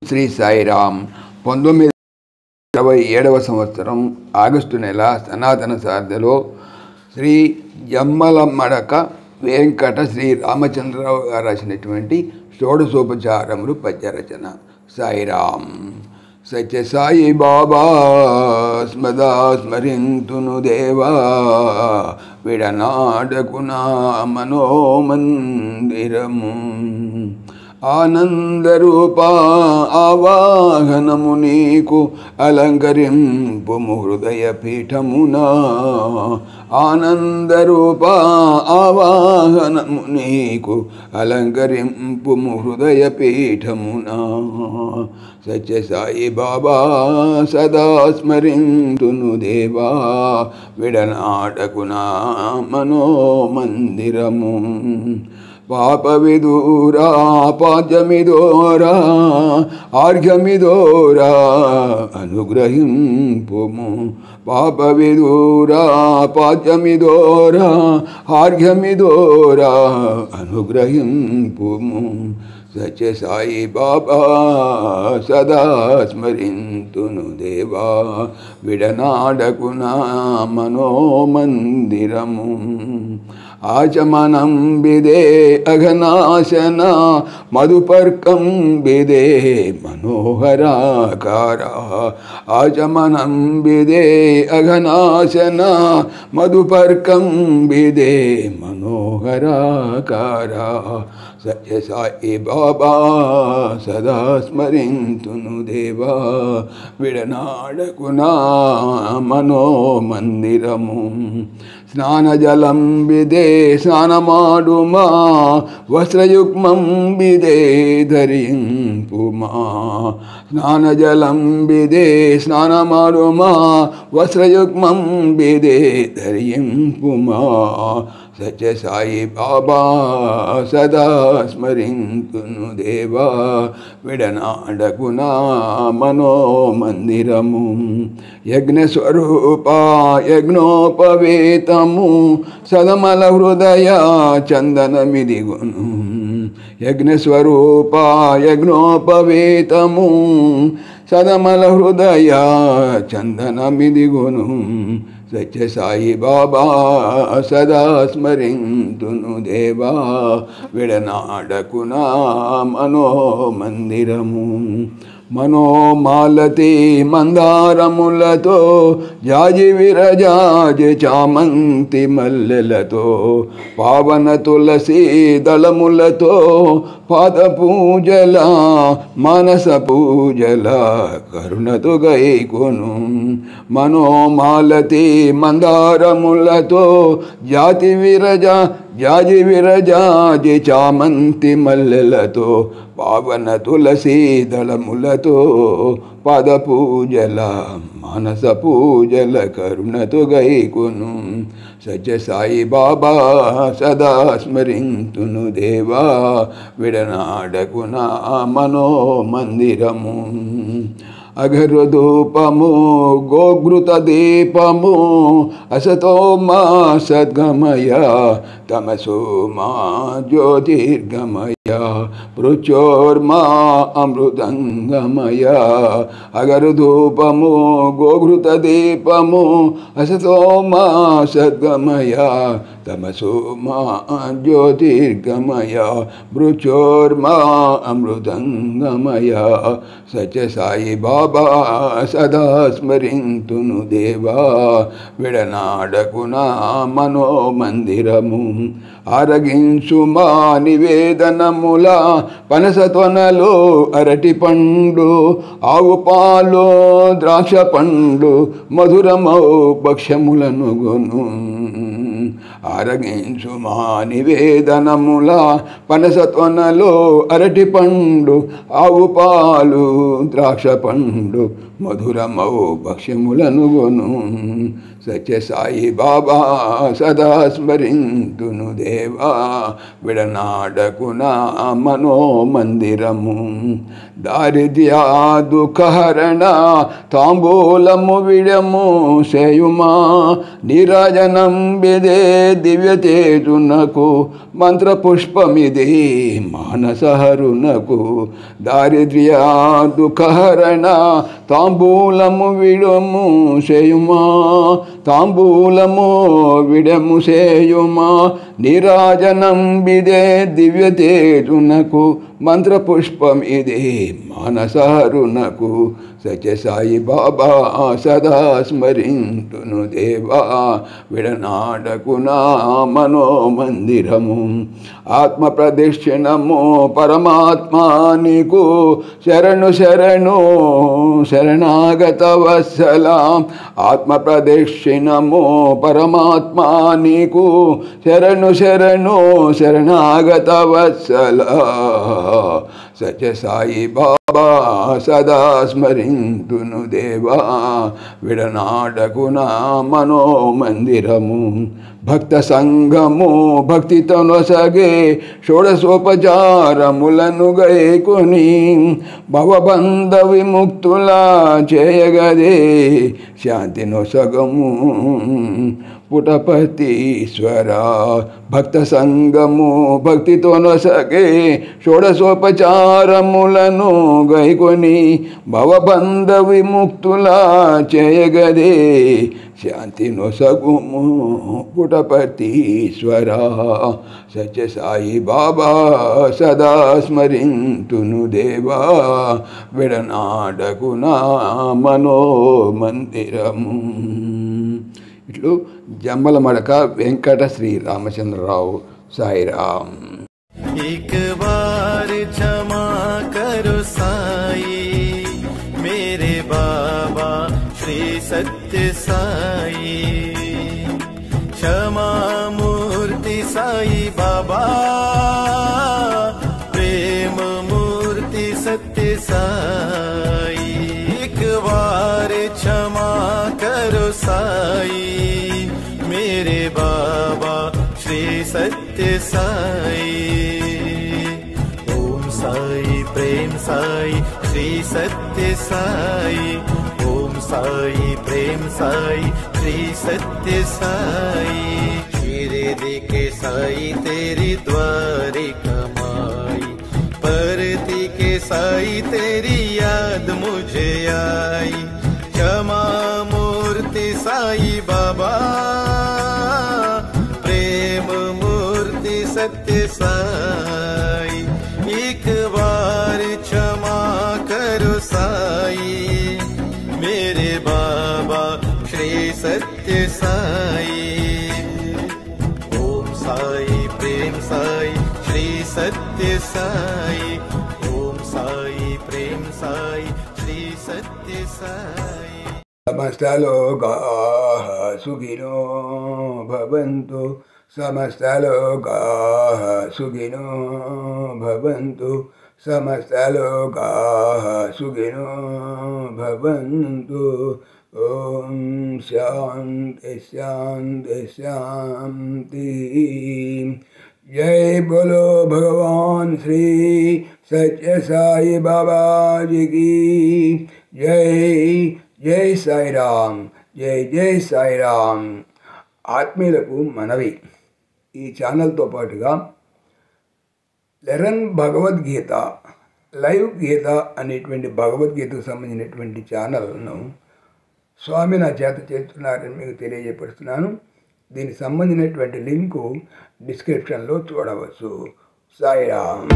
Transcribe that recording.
శ్రీ సాయిరామ్ 1927వ సంవత్సరం ఆగస్టు నెల సనాతన సారథిలో శ్రీ జమ్మలమడక వెంకట శ్రీ రామచంద్రరావు గారు రాసినటువంటి షోడశోపచారములు పద్యరచన. సాయిరామ్. సత్య సాయి బాబా స్మదా స్మరింతును దేవా విడనాడకునా మనోమందిరము. ఆనందరూప ఆవాహనము నీకు అలంకరింపు హృదయ పీఠమునా. ఆనందరూప ఆవాహనము నీకు అలంకరింపు హృదయ పీఠమునా. సత్య సాయి బాబా సదా స్మరింతును దేవా విడనాడకునా మనోమందిరము. పాప విదూరా పాద్యమిదోరా ఆర్ఘ్యమిదోరా అనుగ్రహింపుము. పాప విదూరా పాద్యమిదోరా ఆర్ఘ్యమిదోరా అనుగ్రహింపుము. సత్య సాయి బాబా సదా స్మరింతును దేవా విడనాడకునా మనోమందిరము. ఆచమనం బిదే అఘనాశన మధుపర్కం బిదే మనోహరాకార. ఆచమనం బిదే అఘనాశన మధుపర్కం బిదే మనోహరాకార. సత్య సాయి బాబా సదా స్మరింతును దేవా విడనాడకునా మనోమందిరము. స్నానజలం బిదే స్నానమాడుమా వస్త్రయుగ్మం బిదే ధరింపుమా. స్నానజలం బిదే స్నానమాడుమా వస్త్రయుగ్మం బిదే ధరింపుమా. సత్య సాయి బాబా సదా స్మరింతును దేవా విడనాడకునా మనోమందిరము. యజ్ఞస్వరూప యజ్ఞోపవేతము సదమల హృదయ చందనమిదిగును. యజ్ఞస్వరూప యజ్ఞోపవేతము సదమల హృదయ చందనమిదిగును. సత్య సాయి బాబా సదా స్మరింతును దేవా విడనాడకునా మనోమందిరము. మనోమాలతి మందారములతో జాజి విరజాజి చామంతి మల్లెలతో పావన తులసి దళములతో పాద పూజల మనస పూజల కరుణతో గైకొను. మనోమాలతి మందారములతో జాజి విరజాజి చామంతి మల్లెలతో పావన తులసి దళములతో పాద పూజల మనస పూజల కరుణతో గైకొను. సత్య సాయి బాబా సదా స్మరింతును దేవా విడనాడకునా మనోమందిరము. అఘరుధూపము గోఘృత దీపము అసతో మా సద్గమయ తమసో మా జ్యోతిర్గమయ మృత్యోర్మా అమృతంగమయ. అగరుధూపము గోఘృత దీపము అసతో మా సద్గమయ తమసో మా జ్యోతిర్గమయ మృత్యోర్మా అమృతంగమయ. సత్య సాయి బాబా సదా స్మరింతును దేవా విడనాడకునా మనోమందిరము. ఆరగించు మా నివేదనముల పనస తొనలో అరటి పండు ఆవు పాలో ద్రాక్ష పండు మధురమౌ భక్ష్యములను గొను. ఆరగించు మా నివేదనముల పనస తొనలో అరటి పండు ఆవు పాలు ద్రాక్ష పండు మధురమౌ భక్ష్యములను గొను. సత్యసాయి బాబా సదా స్మరింతును దేవా విడనాడకు నా మనోమందిరము. దారిద్ర్య దుఃఖహరణ తాంబూలము విడము సేయుమా నీరాజనం బిదే దివ్యతేజునకు మంత్రపుష్పమిది మానసహరునకు. దారిద్ర్య దుఃఖహరణ తాంబూలము విడము సేయుమా తాంబూలము విడము సేయుమా నీరాజనం బిదే దివ్యతేజునకు మంత్రపుష్పం ఇదే మానసహరునకు. సత్యసాయి బాబా సదా స్మరింతును దేవా విడనాడకు నా మనోమందిరము. ఆత్మ ప్రదక్షిణము పరమాత్మ నీకు శరణు శరణు శరణాగత వత్సలాం. ఆత్మ ప్రదక్షిణము పరమాత్మ నీకు శరణు శరణు శరణాగత వత్సలా. సత్యసాయి బాబా సదా స్మరింతును దేవా విడనాడకు నా మనోమందిరము. భక్త సంఘము భక్తితో నొసగే షోడశోపచారములను గైకొని భవబంధ విముక్తుల చేయగదే శాంతి నొసగము పుటపతీశ్వర. భక్త సంఘము భక్తితో నొసగే షోడశోపచారములను గైకొని భవబంధ విముక్తుల చేయగదే శాంతి నొసగుము పుటపతీశ్వర. సత్యసాయి బాబా సదా స్మరింతును దేవా విడనాడకు నా మనోమందిరము. ఇట్లు జమ్మల మడక వెంకట శ్రీ రామచంద్రరావు. సాయిరామ్. एक बार क्षमा करो साई मेरे बाबा श्री सत्य साई. क्षमा मूर्ति साई बाबा प्रेम मूर्ति सत्य साई. एक बार क्षमा करो साई मेरे बाबा श्री सत्य साई. ओम साई प्रेम साई श्री सत्य साई. ओम साई प्रेम साई श्री सत्य साई. शिरडी के साई तेरी द्वारिका माई परती के साई तेरी याद मुझे आई. क्षमा मूर्ति साई बाबा प्रेम मूर्ति सत्य साई. एक बार क्षमा करो साई मेरे बाबा श्री सत्य साई. ओम साई प्रेम साई श्री सत्य साई. ओम साई प्रेम साई श्री सत्य साई. समस्त लोकाः सुखिनो भवन्तु. समस्त लोकाः सुखिनो भवन्तु. समस्त लोकाः सुखिनो भवन्तु. ओम शांति शांति शांति. जय बोलो भगवान श्री सत्य साई बाबा जी की जय. जय साई राम. जय जय साई राम. ఆత్మీయులకు మనవి, ఈ ఛానల్తో పాటుగా లెరన్ భగవద్గీత లైవ్ గీత అనేటువంటి భగవద్గీతకు సంబంధించినటువంటి ఛానల్ను స్వామి నా చేత చేస్తున్నారని మీకు తెలియజేపడుతున్నాను. దీనికి సంబంధించినటువంటి లింకు డిస్క్రిప్షన్లో చూడవచ్చు. సాయిరామ్.